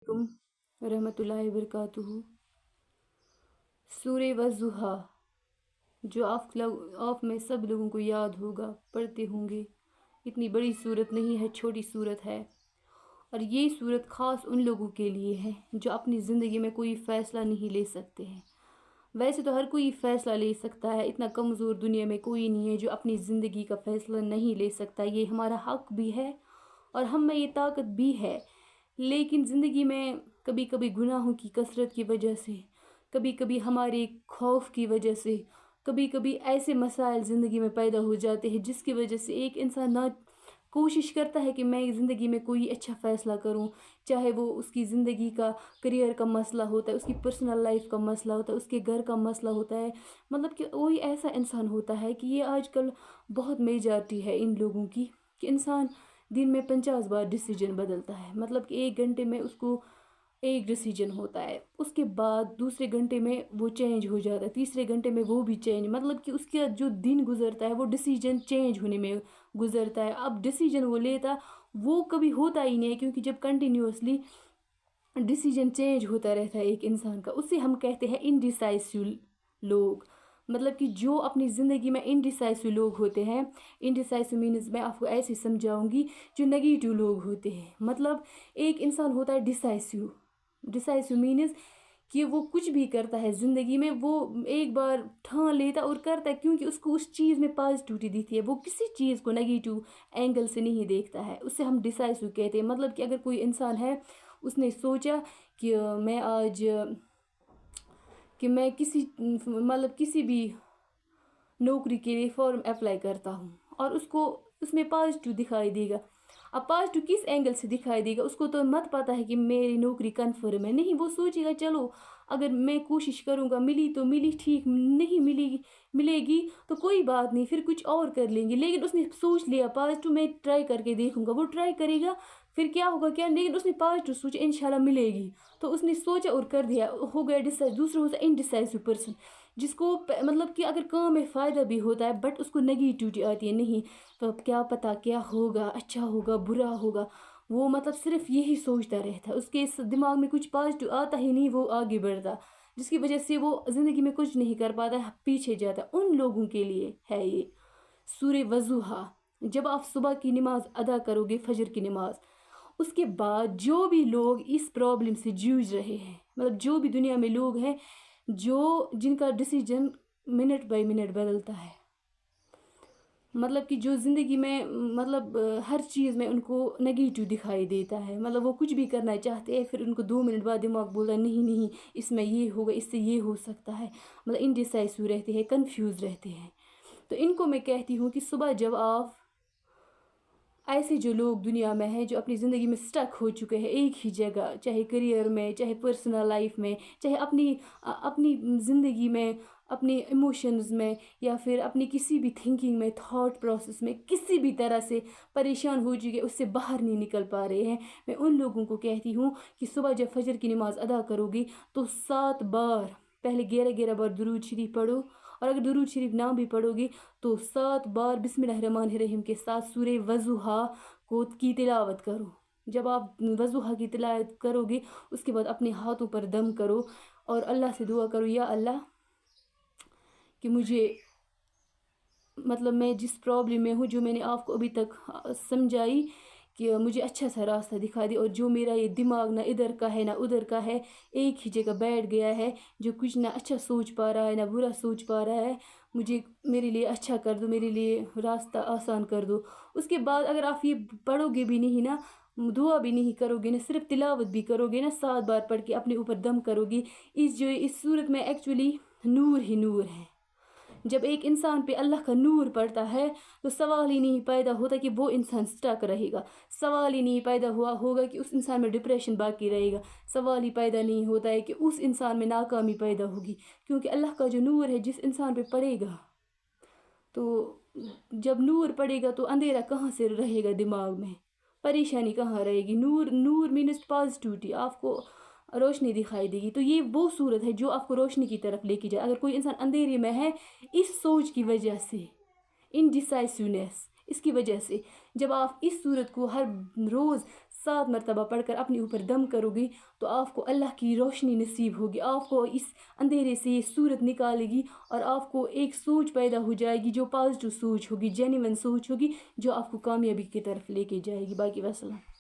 अलैकुम रहमतुल्लाहि वबरकातुहू। सूरह वज़ुहा, जो आप में सब लोगों को याद होगा, पढ़ते होंगे। इतनी बड़ी सूरत नहीं है, छोटी सूरत है। और ये सूरत ख़ास उन लोगों के लिए है जो अपनी ज़िंदगी में कोई फ़ैसला नहीं ले सकते हैं। वैसे तो हर कोई फ़ैसला ले सकता है, इतना कमज़ोर दुनिया में कोई नहीं है जो अपनी ज़िंदगी का फ़ैसला नहीं ले सकता। ये हमारा हक़ भी है और हम में ये ताकत भी है। लेकिन ज़िंदगी में कभी कभी गुनाहों की कसरत की वजह से, कभी कभी हमारे खौफ की वजह से, कभी कभी ऐसे मसाइल ज़िंदगी में पैदा हो जाते हैं जिसकी वजह से एक इंसान ना कोशिश करता है कि मैं ज़िंदगी में कोई अच्छा फ़ैसला करूं, चाहे वो उसकी ज़िंदगी का करियर का मसला होता है, उसकी पर्सनल लाइफ का मसला होता है, उसके घर का मसला होता है। मतलब कि कोई ऐसा इंसान होता है कि ये आजकल बहुत मेजॉरिटी है इन लोगों की, कि इंसान दिन में 50 बार डिसीजन बदलता है। मतलब कि 1 घंटे में उसको एक डिसीजन होता है, उसके बाद दूसरे घंटे में वो चेंज हो जाता है, तीसरे घंटे में वो भी चेंज। मतलब कि उसका जो दिन गुजरता है वो डिसीजन चेंज होने में गुजरता है। अब डिसीजन वो लेता वो कभी होता ही नहीं है, क्योंकि जब कंटिन्यूअसली डिसीजन चेंज होता रहता है एक इंसान का, उससे हम कहते हैं इनडिसाइसिव लोग। मतलब कि जो अपनी ज़िंदगी में इनडिसाइसिव लोग होते हैं, इनडिसाइसिव मीन्स मैं आपको ऐसे समझाऊंगी, जो नेगेटिव लोग होते हैं। मतलब एक इंसान होता है डिसाइसिव। डिसाइसिव मीन्स कि वो कुछ भी करता है ज़िंदगी में, वो एक बार ठान लेता और करता है, क्योंकि उसको उस चीज़ में पॉजिटिविटी दिखती है। वो किसी चीज़ को नेगेटिव एंगल से नहीं देखता है, उससे हम डिसाइसिव कहते हैं। मतलब कि अगर कोई इंसान है, उसने सोचा कि मैं आज कि मैं किसी भी नौकरी के लिए फॉर्म अप्लाई करता हूँ, और उसको उसमें पॉजिटिव दिखाई देगा। अब पॉजिटिव किस एंगल से दिखाई देगा, उसको तो मत पता है कि मेरी नौकरी कन्फर्म है। नहीं, वो सोचेगा चलो अगर मैं कोशिश करूँगा, मिली तो मिली, ठीक नहीं मिलेगी तो कोई बात नहीं, फिर कुछ और कर लेंगे। लेकिन उसने सोच लिया पॉजिटिव, मैं ट्राई करके देखूंगा। वो ट्राई करेगा, फिर क्या होगा क्या, लेकिन उसने पॉजिटिव सोचा इंशाल्लाह मिलेगी, तो उसने सोचा और कर दिया, हो गया डिसाइड। दूसरा होता है इनडिसाइसिव पर्सन, जिसको मतलब कि अगर काम में फ़ायदा भी होता है बट उसको नेगेटिविटी आती है। नहीं तो क्या पता क्या होगा, अच्छा होगा बुरा होगा, वो मतलब सिर्फ यही सोचता रहता है। उसके इस दिमाग में कुछ पॉजिटिव आता ही नहीं, वो आगे बढ़ता, जिसकी वजह से वो ज़िंदगी में कुछ नहीं कर पाता है, पीछे जाता है। उन लोगों के लिए है ये सूरह वज़ुहा। जब आप सुबह की नमाज अदा करोगे, फजर की नमाज, उसके बाद जो भी लोग इस प्रॉब्लम से जूझ रहे हैं, मतलब जो भी दुनिया में लोग हैं जो जिनका डिसीजन मिनट बाय मिनट बदलता है, मतलब कि जो ज़िंदगी में हर चीज़ में उनको नेगेटिव दिखाई देता है। मतलब वो कुछ भी करना चाहते हैं, फिर उनको 2 मिनट बाद दिमाग बोलता है नहीं नहीं इसमें ये होगा, इससे ये हो सकता है। मतलब इनडिसाइसिव रहते हैं, कंफ्यूज रहते हैं। तो इनको मैं कहती हूँ कि सुबह जब आप ऐसे जो लोग दुनिया में हैं जो अपनी ज़िंदगी में स्टक हो चुके हैं एक ही जगह, चाहे करियर में, चाहे पर्सनल लाइफ में, चाहे अपनी ज़िंदगी में, अपने इमोशंस में, या फिर अपनी किसी भी थिंकिंग में, थॉट प्रोसेस में किसी भी तरह से परेशान हो चुके, उससे बाहर नहीं निकल पा रहे हैं, मैं उन लोगों को कहती हूँ कि सुबह जब फजर की नमाज़ अदा करोगी तो 7 बार, पहले 11 बार दुरूद शरीफ पढ़ो, और अगर दुरूद शरीफ ना भी पढ़ोगे तो 7 बार बिस्मिल्लाहिर्रहमानिर्रहीम के साथ सूरह वज़ुहा की तिलावत करो। जब आप वज़ुहा की तिलावत करोगे, उसके बाद अपने हाथों पर दम करो और अल्लाह से दुआ करो, या अल्लाह कि मुझे, मतलब मैं जिस प्रॉब्लम में हूँ, जो मैंने आपको अभी तक समझाई, कि मुझे अच्छा सा रास्ता दिखा दे, और जो मेरा ये दिमाग ना इधर का है ना उधर का है, एक ही जगह बैठ गया है, जो कुछ ना अच्छा सोच पा रहा है ना बुरा सोच पा रहा है, मुझे मेरे लिए अच्छा कर दो, मेरे लिए रास्ता आसान कर दो। उसके बाद अगर आप ये पढ़ोगे भी नहीं ना, दुआ भी नहीं करोगे ना, सिर्फ तिलावत भी करोगे ना, 7 बार पढ़ के अपने ऊपर दम करोगी, इस सूरत में एक्चुअली नूर ही नूर है। जब एक इंसान पे अल्लाह का नूर पड़ता है तो सवाल ही नहीं पैदा होता कि वो इंसान स्टक रहेगा, सवाल ही नहीं पैदा हुआ होगा कि उस इंसान में डिप्रेशन बाकी रहेगा, सवाल ही पैदा नहीं होता है कि उस इंसान में नाकामी पैदा होगी, क्योंकि अल्लाह का जो नूर है जिस इंसान पे पड़ेगा, तो जब नूर पड़ेगा तो अंधेरा कहाँ से रहेगा, दिमाग में परेशानी कहाँ रहेगी। नूर नूर मीन्स पॉजिटिविटी, आपको रोशनी दिखाई देगी। तो ये वो सूरत है जो आपको रोशनी की तरफ लेके जाए। अगर कोई इंसान अंधेरे में है इस सोच की वजह से, इनडिसाइसिवनेस, इसकी वजह से, जब आप इस सूरत को हर रोज़ 7 مرتبہ پڑھ کر اپنے اوپر دم کرو گی تو آپ کو اللہ کی روشنی نصیب ہوگی، آپ کو اس اندھیرے سے یہ صورت نکالے گی، اور آپ کو ایک سوچ پیدا ہو جائے گی جو پازیٹیو سوچ ہوگی، جینیون سوچ ہوگی، جو آپ کو کامیابی کی طرف لے کے جائے گی۔ باقی وسلام۔